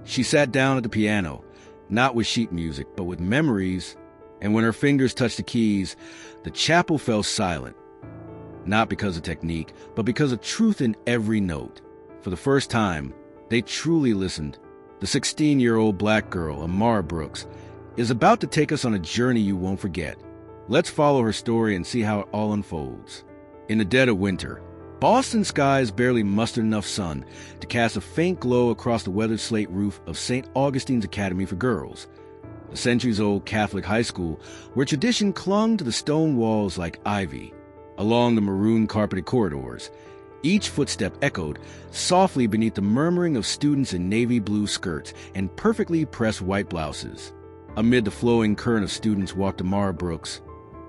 She sat down at the piano, not with sheet music, but with memories, and when her fingers touched the keys, the chapel fell silent. Not because of technique, but because of truth in every note. For the first time, they truly listened. The 16-year-old black girl, Amara Brooks, is about to take us on a journey you won't forget. Let's follow her story and see how it all unfolds. In the dead of winter, Boston skies barely mustered enough sun to cast a faint glow across the weathered slate roof of St. Augustine's Academy for Girls, a centuries-old Catholic high school where tradition clung to the stone walls like ivy. Along the maroon-carpeted corridors, each footstep echoed softly beneath the murmuring of students in navy blue skirts and perfectly pressed white blouses. Amid the flowing current of students walked Amara Brooks,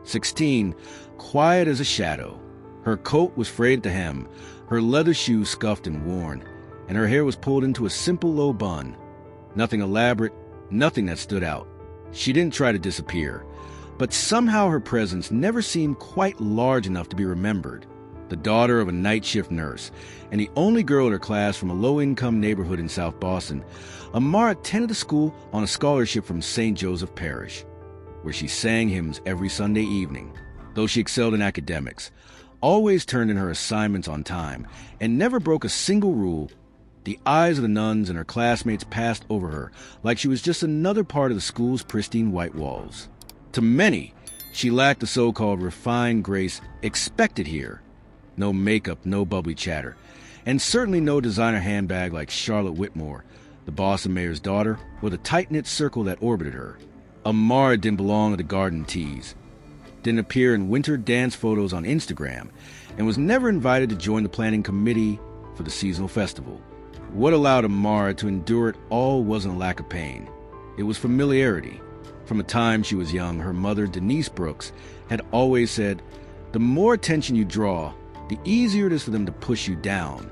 16, quiet as a shadow. Her coat was frayed at the hem, her leather shoes scuffed and worn, and her hair was pulled into a simple low bun. Nothing elaborate, nothing that stood out. She didn't try to disappear, but somehow her presence never seemed quite large enough to be remembered. The daughter of a night shift nurse, and the only girl in her class from a low-income neighborhood in South Boston, Amara attended the school on a scholarship from St. Joseph Parish, where she sang hymns every Sunday evening. Though she excelled in academics, always turned in her assignments on time, and never broke a single rule, the eyes of the nuns and her classmates passed over her like she was just another part of the school's pristine white walls. To many, she lacked the so-called refined grace expected here. No makeup, no bubbly chatter, and certainly no designer handbag like Charlotte Whitmore, the Boston mayor's daughter, or the tight-knit circle that orbited her. Amara didn't belong at the garden teas, didn't appear in winter dance photos on Instagram, and was never invited to join the planning committee for the seasonal festival. What allowed Amara to endure it all wasn't a lack of pain. It was familiarity. From the time she was young, her mother, Denise Brooks, had always said, "The more attention you draw, the easier it is for them to push you down."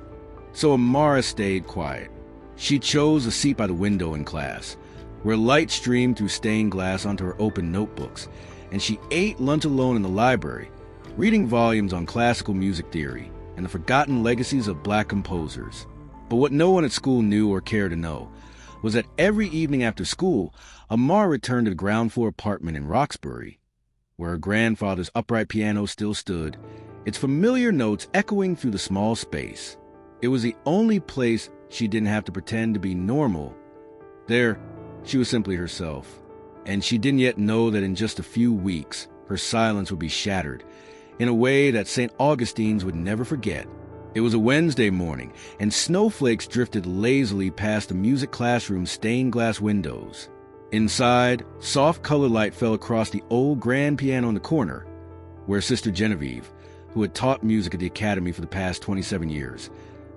So Amara stayed quiet. She chose a seat by the window in class, where light streamed through stained glass onto her open notebooks, and she ate lunch alone in the library, reading volumes on classical music theory and the forgotten legacies of black composers. But what no one at school knew or cared to know was that every evening after school, Amara returned to the ground floor apartment in Roxbury, where her grandfather's upright piano still stood, its familiar notes echoing through the small space. It was the only place she didn't have to pretend to be normal. There, she was simply herself. And she didn't yet know that in just a few weeks, her silence would be shattered in a way that St. Augustine's would never forget. It was a Wednesday morning, and snowflakes drifted lazily past the music classroom's stained glass windows. Inside, soft color light fell across the old grand piano in the corner, where Sister Genevieve, who had taught music at the Academy for the past 27 years,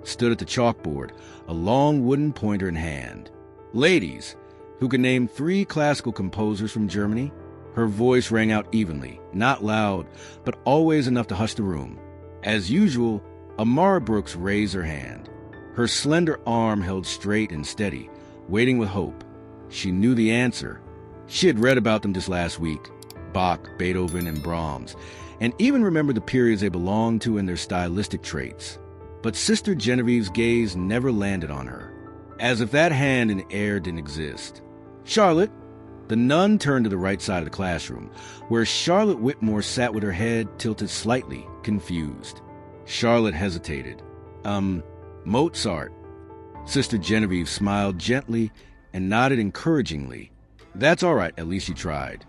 stood at the chalkboard, a long wooden pointer in hand. "Ladies, who could name 3 classical composers from Germany?" Her voice rang out evenly, not loud, but always enough to hush the room. As usual, Amara Brooks raised her hand. Her slender arm held straight and steady, waiting with hope. She knew the answer. She had read about them just last week, Bach, Beethoven, and Brahms, and even remembered the periods they belonged to and their stylistic traits. But Sister Genevieve's gaze never landed on her, as if that hand in the air didn't exist. "Charlotte." The nun turned to the right side of the classroom, where Charlotte Whitmore sat with her head tilted slightly, confused. Charlotte hesitated. Mozart." Sister Genevieve smiled gently and nodded encouragingly. "That's all right, at least you tried."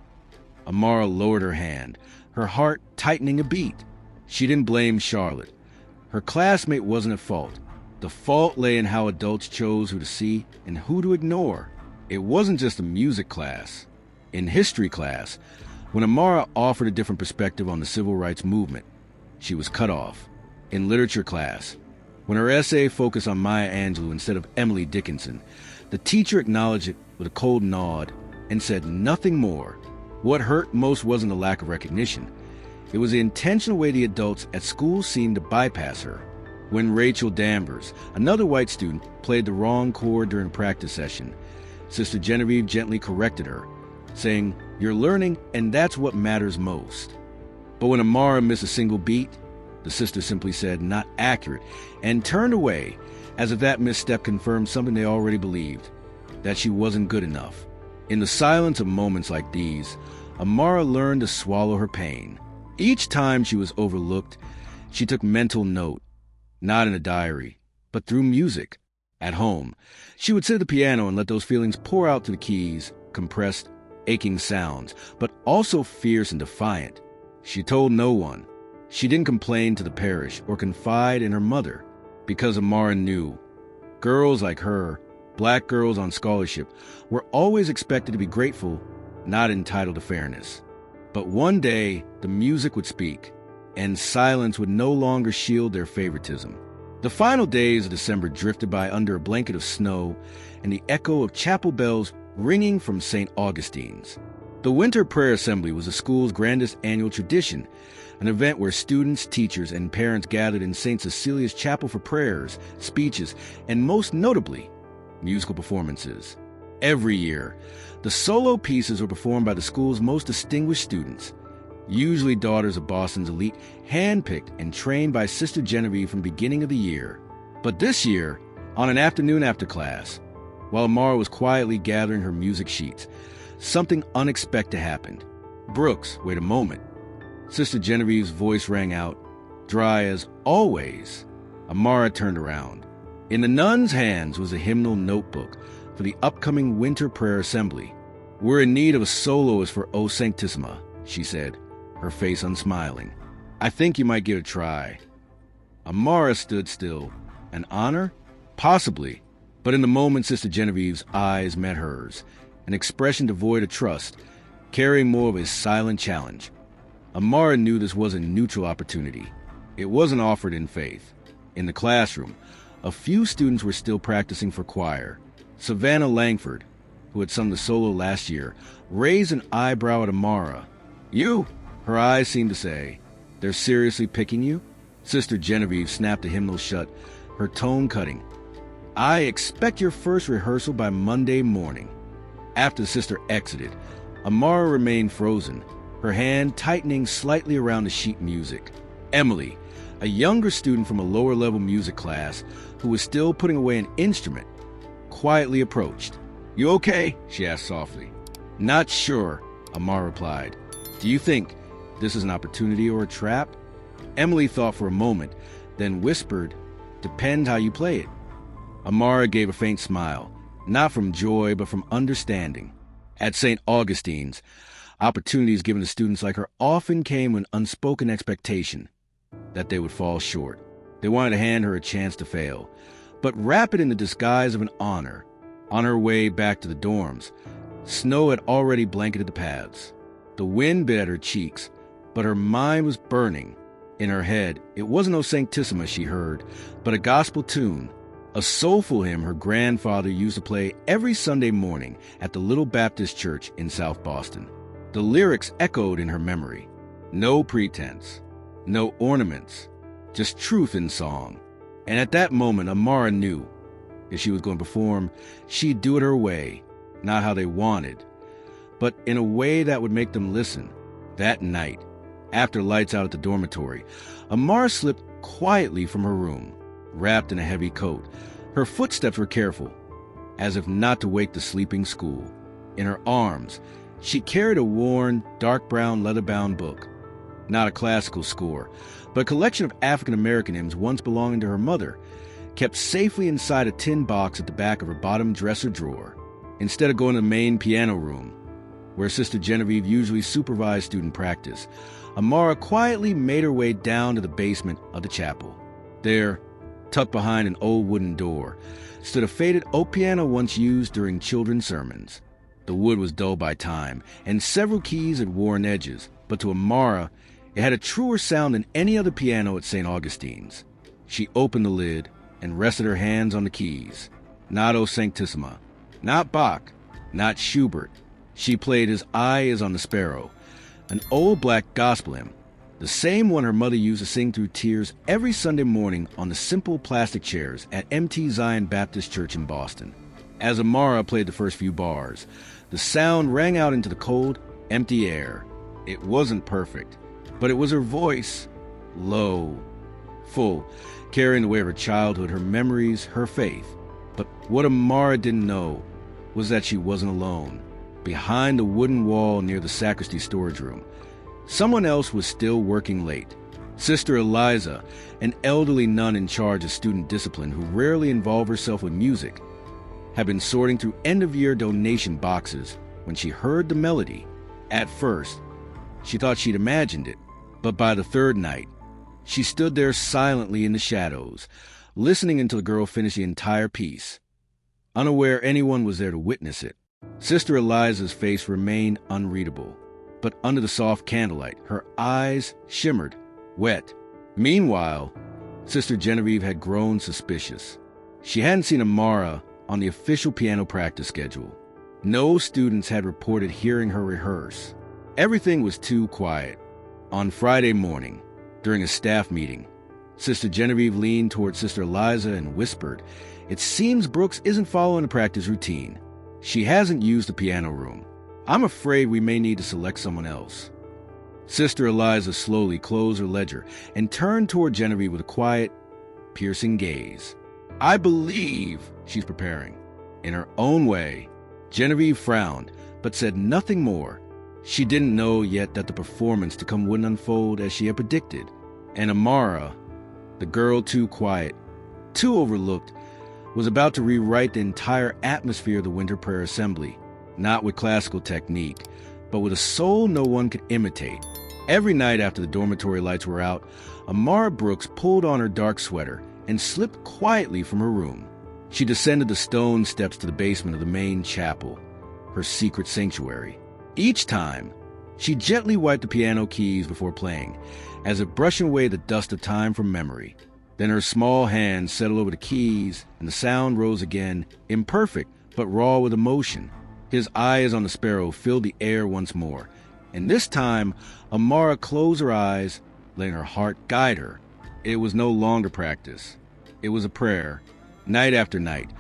Amara lowered her hand, her heart tightening a beat. She didn't blame Charlotte. Her classmate wasn't at fault. The fault lay in how adults chose who to see and who to ignore. It wasn't just a music class. In history class, when Amara offered a different perspective on the civil rights movement, she was cut off. In literature class, when her essay focused on Maya Angelou instead of Emily Dickinson, the teacher acknowledged it with a cold nod and said nothing more. What hurt most wasn't the lack of recognition. It was the intentional way the adults at school seemed to bypass her. When Rachel Danvers, another white student, played the wrong chord during a practice session, Sister Genevieve gently corrected her, saying, "You're learning, and that's what matters most." But when Amara missed a single beat, the sister simply said, "Not accurate," and turned away, as if that misstep confirmed something they already believed. that she wasn't good enough. In the silence of moments like these, Amara learned to swallow her pain. Each time she was overlooked, she took mental note, not in a diary, but through music. At home, she would sit at the piano and let those feelings pour out through the keys, compressed, aching sounds, but also fierce and defiant. She told no one. She didn't complain to the parish or confide in her mother, because Amara knew girls like her, black girls on scholarship, were always expected to be grateful, not entitled to fairness. But one day, the music would speak, and silence would no longer shield their favoritism. The final days of December drifted by under a blanket of snow and the echo of chapel bells ringing from St. Augustine's. The Winter Prayer Assembly was the school's grandest annual tradition, an event where students, teachers, and parents gathered in St. Cecilia's Chapel for prayers, speeches, and most notably, musical performances. Every year, the solo pieces were performed by the school's most distinguished students, usually daughters of Boston's elite, handpicked and trained by Sister Genevieve from the beginning of the year. But this year, on an afternoon after class, while Amara was quietly gathering her music sheets, something unexpected happened. "Brooks, wait a moment." Sister Genevieve's voice rang out, dry as always. Amara turned around. In the nun's hands was a hymnal notebook for the upcoming Winter Prayer Assembly. "We're in need of a soloist for O Sanctissima," she said, her face unsmiling. "I think you might give it a try." Amara stood still. An honor? Possibly. But in the moment, Sister Genevieve's eyes met hers, an expression devoid of trust, carrying more of a silent challenge. Amara knew this wasn't a neutral opportunity. It wasn't offered in faith. In the classroom, a few students were still practicing for choir. Savannah Langford, who had sung the solo last year, raised an eyebrow at Amara. "You?" Her eyes seemed to say, "They're seriously picking you?" Sister Genevieve snapped the hymnal shut, her tone cutting. "I expect your first rehearsal by Monday morning." After the sister exited, Amara remained frozen, her hand tightening slightly around the sheet music. Emily, a younger student from a lower-level music class who was still putting away an instrument, quietly approached. "You okay?" she asked softly. "Not sure," Amara replied. "Do you think this is an opportunity or a trap?" Emily thought for a moment, then whispered, "Depends how you play it." Amara gave a faint smile, not from joy but from understanding. At St. Augustine's, opportunities given to students like her often came with an unspoken expectation that they would fall short. They wanted to hand her a chance to fail, but wrap it in the disguise of an honor. On her way back to the dorms, snow had already blanketed the paths. The wind bit at her cheeks, but her mind was burning. In her head, it wasn't O Sanctissima she heard, but a gospel tune, a soulful hymn her grandfather used to play every Sunday morning at the Little Baptist Church in South Boston. The lyrics echoed in her memory. No pretense, no ornaments, just truth in song. And at that moment, Amara knew if she was going to perform, she'd do it her way, not how they wanted, but in a way that would make them listen. That night, after lights out at the dormitory, Amara slipped quietly from her room, wrapped in a heavy coat. Her footsteps were careful, as if not to wake the sleeping school. In her arms, she carried a worn, dark brown leather-bound book. Not a classical score, but a collection of African-American hymns once belonging to her mother, kept safely inside a tin box at the back of her bottom dresser drawer. Instead of going to the main piano room, where Sister Genevieve usually supervised student practice, Amara quietly made her way down to the basement of the chapel. There, tucked behind an old wooden door, stood a faded oak piano once used during children's sermons. The wood was dull by time, and several keys had worn edges, but to Amara, it had a truer sound than any other piano at St. Augustine's. She opened the lid and rested her hands on the keys. Not O Sanctissima, not Bach, not Schubert. She played His Eye is on the Sparrow, an old black gospel hymn, the same one her mother used to sing through tears every Sunday morning on the simple plastic chairs at MT Zion Baptist Church in Boston. As Amara played the first few bars, the sound rang out into the cold, empty air. It wasn't perfect, but it was her voice, low, full, carrying the weight of her childhood, her memories, her faith. But what Amara didn't know was that she wasn't alone. Behind the wooden wall near the sacristy storage room, someone else was still working late. Sister Eliza, an elderly nun in charge of student discipline who rarely involved herself with music, had been sorting through end-of-year donation boxes when she heard the melody. At first, she thought she'd imagined it, but by the third night, she stood there silently in the shadows, listening until the girl finished the entire piece, unaware anyone was there to witness it. Sister Eliza's face remained unreadable, but under the soft candlelight, her eyes shimmered, wet. Meanwhile, Sister Genevieve had grown suspicious. She hadn't seen Amara on the official piano practice schedule. No students had reported hearing her rehearse. Everything was too quiet. On Friday morning, during a staff meeting, Sister Genevieve leaned toward Sister Eliza and whispered, "It seems Brooks isn't following the practice routine. She hasn't used the piano room. I'm afraid we may need to select someone else." Sister Eliza slowly closed her ledger and turned toward Genevieve with a quiet, piercing gaze. "I believe she's preparing." In her own way, Genevieve frowned, but said nothing more. She didn't know yet that the performance to come wouldn't unfold as she had predicted. And Amara, the girl too quiet, too overlooked, was about to rewrite the entire atmosphere of the Winter Prayer Assembly, not with classical technique, but with a soul no one could imitate. Every night after the dormitory lights were out, Amara Brooks pulled on her dark sweater and slipped quietly from her room. She descended the stone steps to the basement of the main chapel, her secret sanctuary. Each time, she gently wiped the piano keys before playing, as if brushing away the dust of time from memory. Then her small hands settled over the keys, and the sound rose again, imperfect but raw with emotion. His eyes on the sparrow filled the air once more, and this time Amara closed her eyes, letting her heart guide her. It was no longer practice. It was a prayer. Night after night,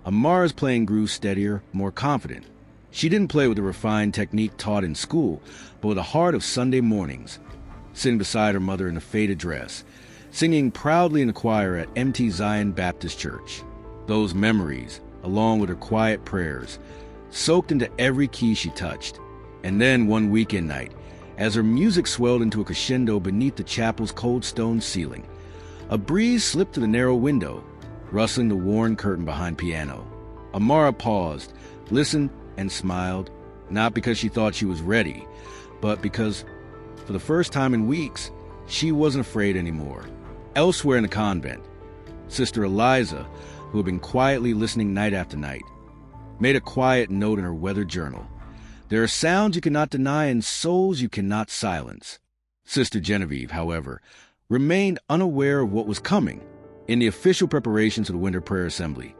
Amara's playing grew steadier, more confident. She didn't play with the refined technique taught in school, but with the heart of Sunday mornings, sitting beside her mother in a faded dress, singing proudly in the choir at MT Zion Baptist Church. Those memories, along with her quiet prayers, soaked into every key she touched. And then one weekend night, as her music swelled into a crescendo beneath the chapel's cold stone ceiling, a breeze slipped to the narrow window, rustling the worn curtain behind piano. Amara paused, listened, and smiled, not because she thought she was ready, but because, for the first time in weeks, she wasn't afraid anymore. Elsewhere in the convent, Sister Eliza, who had been quietly listening night after night, made a quiet note in her weathered journal. "There are sounds you cannot deny and souls you cannot silence." Sister Genevieve, however, remained unaware of what was coming. In the official preparations of the Winter Prayer Assembly,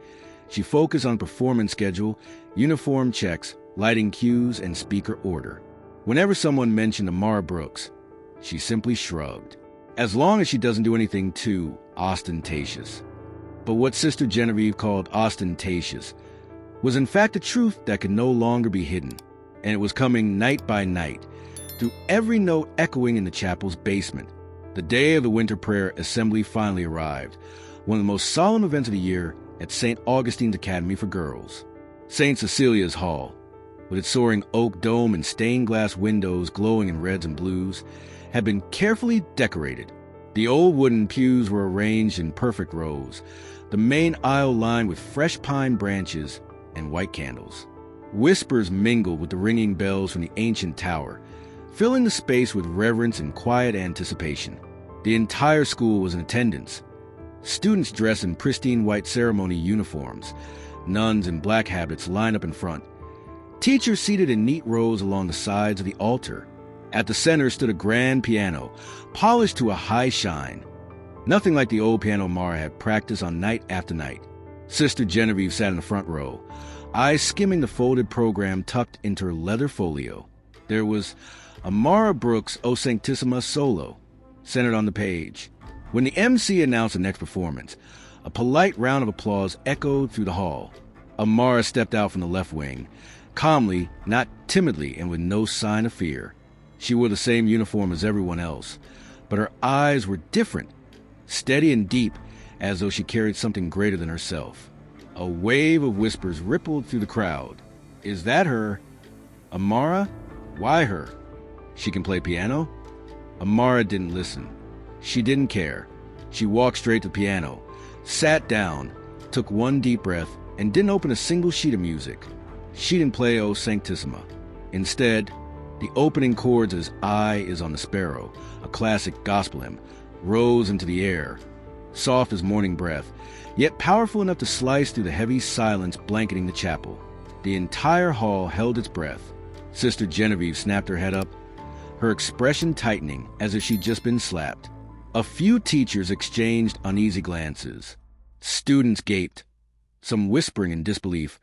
she focused on performance schedule, uniform checks, lighting cues, and speaker order. Whenever someone mentioned Amara Brooks, she simply shrugged, as long as she doesn't do anything too ostentatious. But what Sister Genevieve called ostentatious was in fact a truth that could no longer be hidden, and it was coming night by night, through every note echoing in the chapel's basement. The day of the Winter Prayer Assembly finally arrived, one of the most solemn events of the year at St. Augustine's Academy for Girls. St. Cecilia's Hall, with its soaring oak dome and stained glass windows glowing in reds and blues, had been carefully decorated. The old wooden pews were arranged in perfect rows, the main aisle lined with fresh pine branches and white candles. Whispers mingled with the ringing bells from the ancient tower, filling the space with reverence and quiet anticipation. The entire school was in attendance. Students dressed in pristine white ceremony uniforms, nuns in black habits lined up in front. Teachers seated in neat rows along the sides of the altar. At the center stood a grand piano, polished to a high shine. Nothing like the old piano Amara had practiced on night after night. Sister Genevieve sat in the front row, eyes skimming the folded program tucked into her leather folio. There was Amara Brooks' O Sanctissima solo, centered on the page. When the MC announced the next performance, a polite round of applause echoed through the hall. Amara stepped out from the left wing, calmly, not timidly, and with no sign of fear. She wore the same uniform as everyone else, but her eyes were different, steady and deep, as though she carried something greater than herself. A wave of whispers rippled through the crowd. Is that her? Amara? Why her? She can play piano? Amara didn't listen. She didn't care. She walked straight to the piano, sat down, took one deep breath, and didn't open a single sheet of music. She didn't play O Sanctissima. Instead, the opening chords as Eye is on the Sparrow, a classic gospel hymn, rose into the air, soft as morning breath, yet powerful enough to slice through the heavy silence blanketing the chapel. The entire hall held its breath. Sister Genevieve snapped her head up, her expression tightening as if she'd just been slapped. A few teachers exchanged uneasy glances. Students gaped, some whispering in disbelief,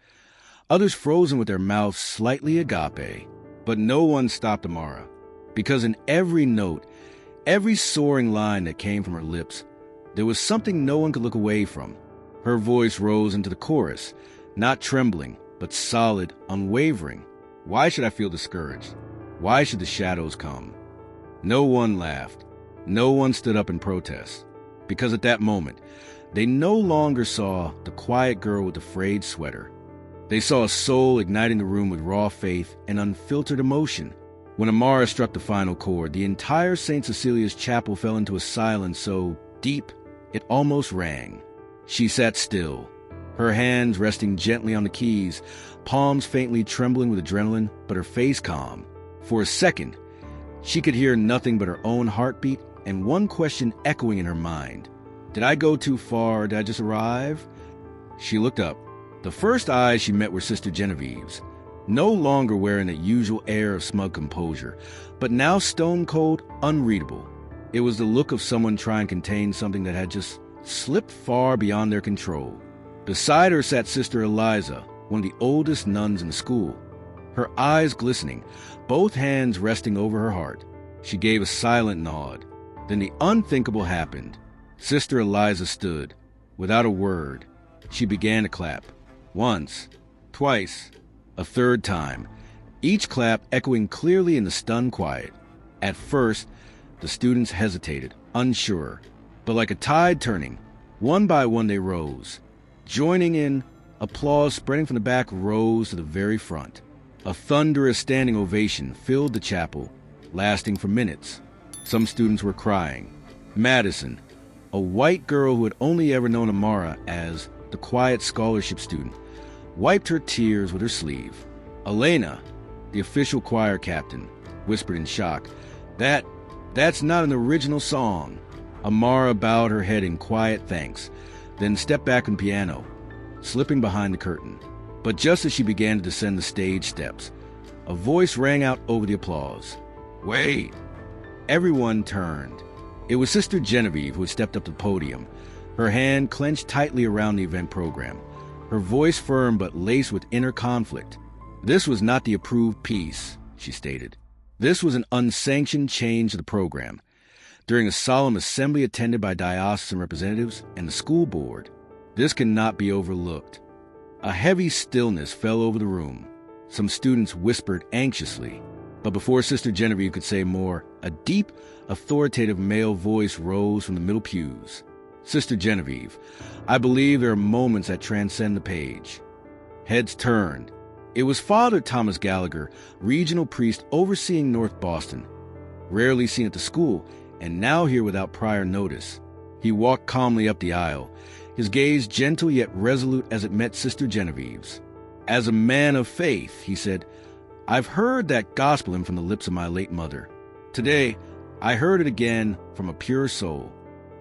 others frozen with their mouths slightly agape. But no one stopped Amara, because in every note, every soaring line that came from her lips, there was something no one could look away from. Her voice rose into the chorus, not trembling, but solid, unwavering. Why should I feel discouraged? Why should the shadows come? No one laughed. No one stood up in protest, because at that moment, they no longer saw the quiet girl with the frayed sweater. They saw a soul igniting the room with raw faith and unfiltered emotion. When Amara struck the final chord, the entire St. Cecilia's chapel fell into a silence so deep it almost rang. She sat still, her hands resting gently on the keys, palms faintly trembling with adrenaline, but her face calm. For a second, she could hear nothing but her own heartbeat and one question echoing in her mind. Did I go too far, or did I just arrive? She looked up. The first eyes she met were Sister Genevieve's, no longer wearing the usual air of smug composure, but now stone-cold, unreadable. It was the look of someone trying to contain something that had just slipped far beyond their control. Beside her sat Sister Eliza, one of the oldest nuns in the school, her eyes glistening, both hands resting over her heart. She gave a silent nod. Then the unthinkable happened. Sister Eliza stood. Without a word, she began to clap. Once, twice, a third time, each clap echoing clearly in the stunned quiet. At first, the students hesitated, unsure, but like a tide turning, one by one they rose. Joining in, applause spreading from the back rose to the very front. A thunderous standing ovation filled the chapel, lasting for minutes. Some students were crying. Madison, a white girl who had only ever known Amara as the quiet scholarship student, wiped her tears with her sleeve. Elena, the official choir captain, whispered in shock, That's not an original song." Amara bowed her head in quiet thanks, then stepped back on the piano, slipping behind the curtain. But just as she began to descend the stage steps, a voice rang out over the applause. "Wait!" Everyone turned. It was Sister Genevieve who had stepped up to the podium, her hand clenched tightly around the event program, her voice firm but laced with inner conflict. This was not the approved piece, she stated. This was an unsanctioned change to the program. During a solemn assembly attended by diocesan representatives and the school board, this cannot be overlooked. A heavy stillness fell over the room. Some students whispered anxiously, but before Sister Genevieve could say more, a deep, authoritative male voice rose from the middle pews. "Sister Genevieve, I believe there are moments that transcend the page." Heads turned. It was Father Thomas Gallagher, regional priest overseeing North Boston, rarely seen at the school, and now here without prior notice. He walked calmly up the aisle, his gaze gentle yet resolute as it met Sister Genevieve's. "As a man of faith," he said, "I've heard that gospel hymn from the lips of my late mother. Today, I heard it again from a pure soul.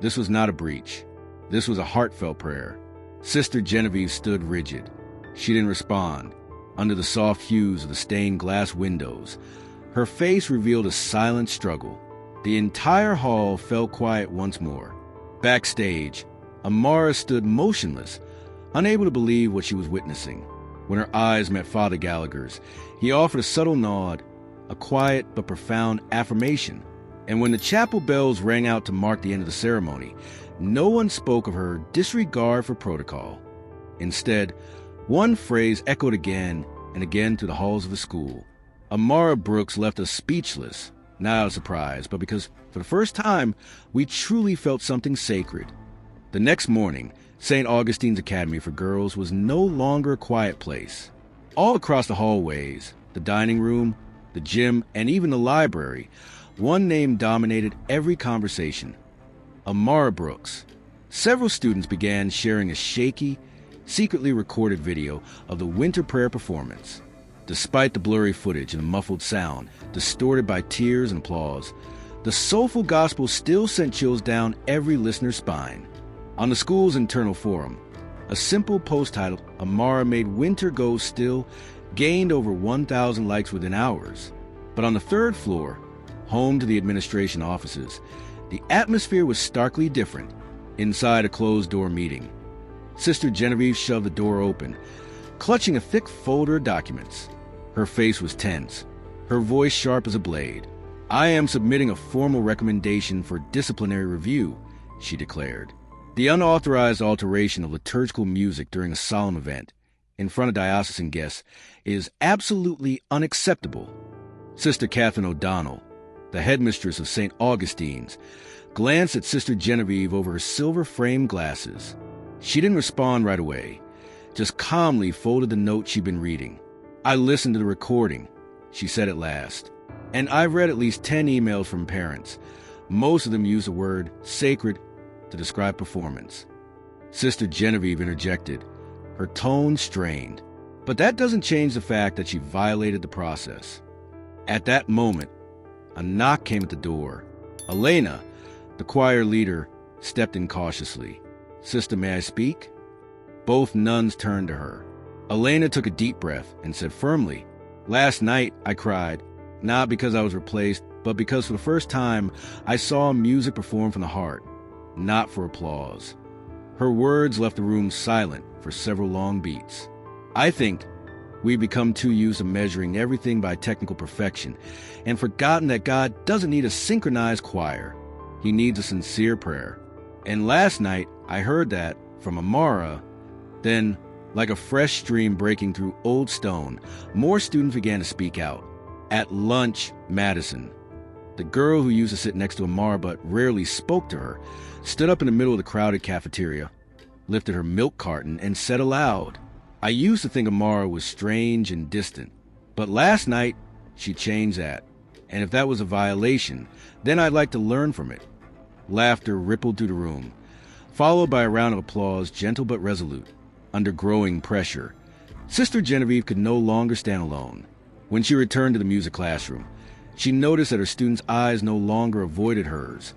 This was not a breach. This was a heartfelt prayer." Sister Genevieve stood rigid. She didn't respond. Under the soft hues of the stained glass windows, her face revealed a silent struggle. The entire hall fell quiet once more. Backstage, Amara stood motionless, unable to believe what she was witnessing. When her eyes met Father Gallagher's, he offered a subtle nod, a quiet but profound affirmation. And when the chapel bells rang out to mark the end of the ceremony, no one spoke of her disregard for protocol. Instead, one phrase echoed again and again through the halls of the school. Amara Brooks left us speechless, not out of surprise, but because, for the first time, we truly felt something sacred. The next morning, St. Augustine's Academy for Girls was no longer a quiet place. All across the hallways, the dining room, the gym, and even the library, one name dominated every conversation: Amara Brooks. Several students began sharing a shaky, secretly recorded video of the winter prayer performance. Despite the blurry footage and the muffled sound, distorted by tears and applause, the soulful gospel still sent chills down every listener's spine. On the school's internal forum, a simple post titled, "Amara Made Winter Go Still," gained over 1,000 likes within hours. But on the third floor, home to the administration offices, the atmosphere was starkly different. Inside a closed-door meeting, Sister Genevieve shoved the door open, clutching a thick folder of documents. Her face was tense, her voice sharp as a blade. "I am submitting a formal recommendation for disciplinary review," she declared. "The unauthorized alteration of liturgical music during a solemn event in front of diocesan guests is absolutely unacceptable." Sister Catherine O'Donnell, the headmistress of St. Augustine's, glanced at Sister Genevieve over her silver-framed glasses. She didn't respond right away, just calmly folded the note she'd been reading. "I listened to the recording," she said at last, "and I've read at least 10 emails from parents. Most of them use the word sacred to describe performance." Sister Genevieve interjected, her tone strained. But that doesn't change the fact that she violated the process. At that moment, a knock came at the door. Elena, the choir leader, stepped in cautiously. "Sister, may I speak?" Both nuns turned to her. Elena took a deep breath and said firmly, "Last night I cried, not because I was replaced, but because for the first time I saw music performed from the heart, not for applause." Her words left the room silent for several long beats. I think we've become too used to measuring everything by technical perfection and forgotten that God doesn't need a synchronized choir. He needs a sincere prayer. And last night, I heard that from Amara. Then, like a fresh stream breaking through old stone, more students began to speak out. At lunch, Madison, the girl who used to sit next to Amara but rarely spoke to her, stood up in the middle of the crowded cafeteria, lifted her milk carton, and said aloud, "I used to think Amara was strange and distant, but last night she changed that. And if that was a violation, then I'd like to learn from it." Laughter rippled through the room, followed by a round of applause, gentle but resolute. Under growing pressure, Sister Genevieve could no longer stand alone. When she returned to the music classroom, she noticed that her students' eyes no longer avoided hers.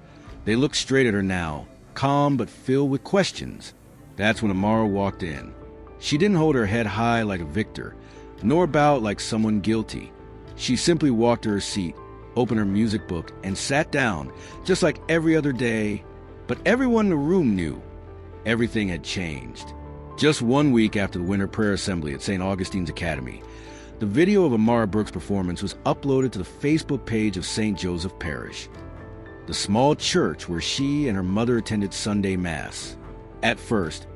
They looked straight at her now, calm but filled with questions. That's when Amara walked in. She didn't hold her head high like a victor, nor bow like someone guilty. She simply walked to her seat, opened her music book, and sat down, just like every other day. But everyone in the room knew everything had changed. Just 1 week after the Winter Prayer Assembly at St. Augustine's Academy, the video of Amara Brooks' performance was uploaded to the Facebook page of St. Joseph Parish, the small church where she and her mother attended Sunday Mass. At first,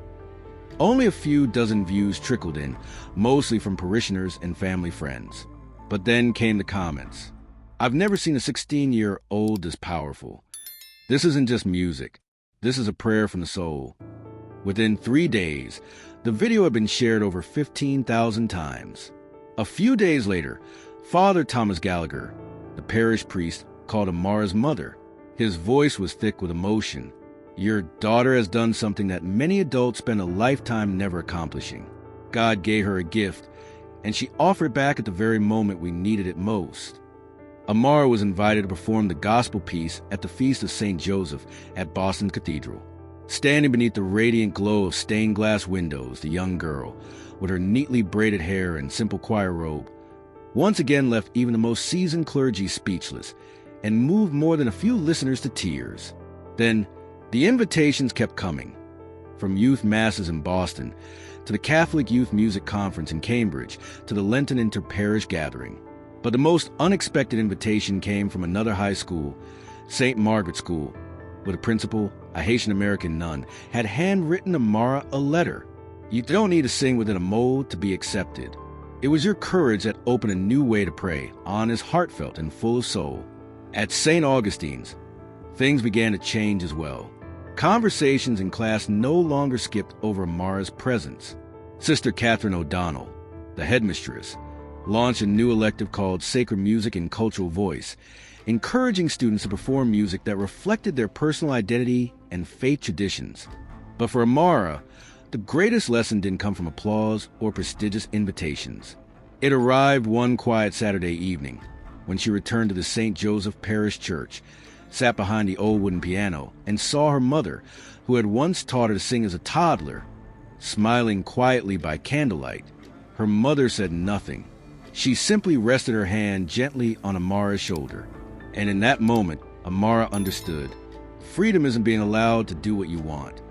only a few dozen views trickled in, mostly from parishioners and family friends. But then came the comments. "I've never seen a 16-year-old this powerful. This isn't just music. This is a prayer from the soul." Within 3 days, the video had been shared over 15,000 times. A few days later, Father Thomas Gallagher, the parish priest, called Amara's mother. His voice was thick with emotion. "Your daughter has done something that many adults spend a lifetime never accomplishing. God gave her a gift, and she offered back at the very moment we needed it most." Amara was invited to perform the gospel piece at the Feast of St. Joseph at Boston Cathedral. Standing beneath the radiant glow of stained glass windows, the young girl, with her neatly braided hair and simple choir robe, once again left even the most seasoned clergy speechless and moved more than a few listeners to tears. Then, the invitations kept coming, from youth masses in Boston, to the Catholic Youth Music Conference in Cambridge, to the Lenten inter-parish gathering. But the most unexpected invitation came from another high school, St. Margaret School, where the principal, a Haitian-American nun, had handwritten Amara a letter. "You don't need to sing within a mold to be accepted. It was your courage that opened a new way to pray, honest, heartfelt, and full of soul." At St. Augustine's, things began to change as well. Conversations in class no longer skipped over Amara's presence. Sister Catherine O'Donnell, the headmistress, launched a new elective called Sacred Music and Cultural Voice, encouraging students to perform music that reflected their personal identity and faith traditions. But for Amara, the greatest lesson didn't come from applause or prestigious invitations. It arrived one quiet Saturday evening when she returned to the St. Joseph Parish Church, sat behind the old wooden piano, and saw her mother, who had once taught her to sing as a toddler, smiling quietly by candlelight. Her mother said nothing. She simply rested her hand gently on Amara's shoulder. And in that moment, Amara understood. Freedom isn't being allowed to do what you want.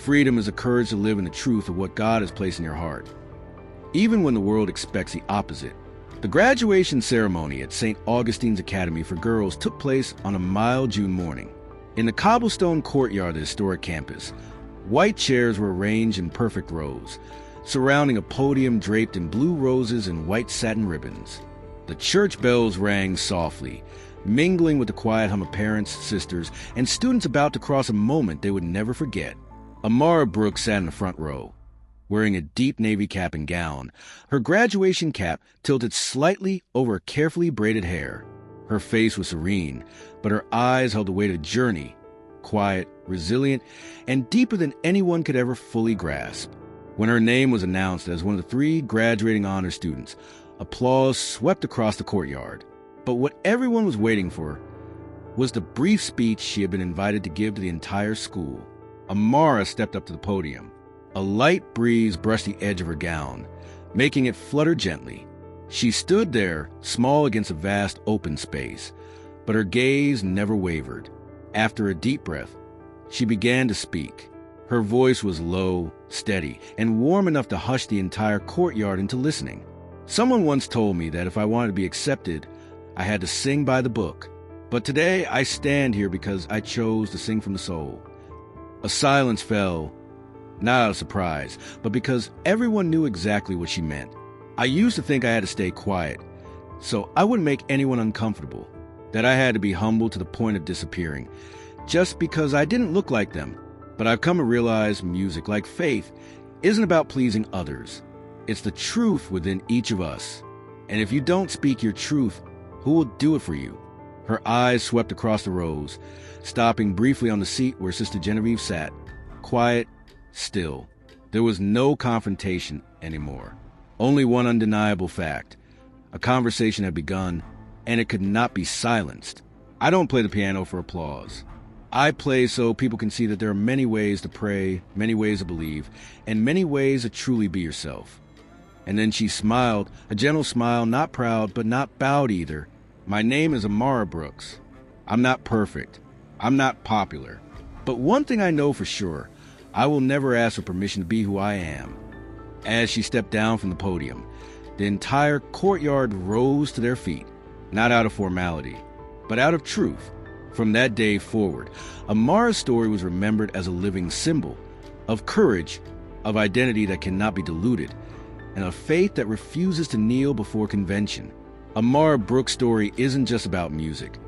Freedom is the courage to live in the truth of what God has placed in your heart, even when the world expects the opposite. The graduation ceremony at St. Augustine's Academy for Girls took place on a mild June morning. In the cobblestone courtyard of the historic campus, white chairs were arranged in perfect rows, surrounding a podium draped in blue roses and white satin ribbons. The church bells rang softly, mingling with the quiet hum of parents, sisters, and students about to cross a moment they would never forget. Amara Brooks sat in the front row, wearing a deep navy cap and gown, her graduation cap tilted slightly over her carefully braided hair. Her face was serene, but her eyes held the weight of a journey, quiet, resilient, and deeper than anyone could ever fully grasp. When her name was announced as one of the 3 graduating honor students, applause swept across the courtyard. But what everyone was waiting for was the brief speech she had been invited to give to the entire school. Amara stepped up to the podium. A light breeze brushed the edge of her gown, making it flutter gently. She stood there, small against a vast open space, but her gaze never wavered. After a deep breath, she began to speak. Her voice was low, steady, and warm enough to hush the entire courtyard into listening. Someone once told me that if I wanted to be accepted, I had to sing by the book. But today I stand here because I chose to sing from the soul. A silence fell, not out of surprise, but because everyone knew exactly what she meant. I used to think I had to stay quiet, so I wouldn't make anyone uncomfortable, that I had to be humble to the point of disappearing, just because I didn't look like them. But I've come to realize music, like faith, isn't about pleasing others. It's the truth within each of us. And if you don't speak your truth, who will do it for you? Her eyes swept across the rows, stopping briefly on the seat where Sister Genevieve sat. Quiet, still. There was no confrontation anymore. Only one undeniable fact. A conversation had begun, and it could not be silenced. I don't play the piano for applause. I play so people can see that there are many ways to pray, many ways to believe, and many ways to truly be yourself. And then she smiled, a gentle smile, not proud, but not bowed either. My name is Amara Brooks. I'm not perfect. I'm not popular. But one thing I know for sure, I will never ask for permission to be who I am. As she stepped down from the podium, the entire courtyard rose to their feet, not out of formality, but out of truth. From that day forward, Amara's story was remembered as a living symbol of courage, of identity that cannot be diluted, and of faith that refuses to kneel before convention. Amara Brooks' story isn't just about music.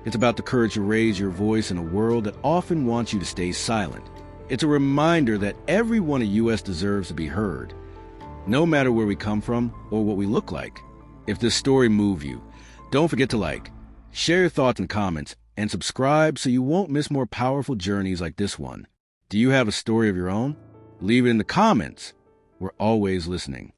It's about the courage to raise your voice in a world that often wants you to stay silent. It's a reminder that everyone in the U.S. deserves to be heard, no matter where we come from or what we look like. If this story moved you, don't forget to like, share your thoughts in the comments, and subscribe so you won't miss more powerful journeys like this one. Do you have a story of your own? Leave it in the comments. We're always listening.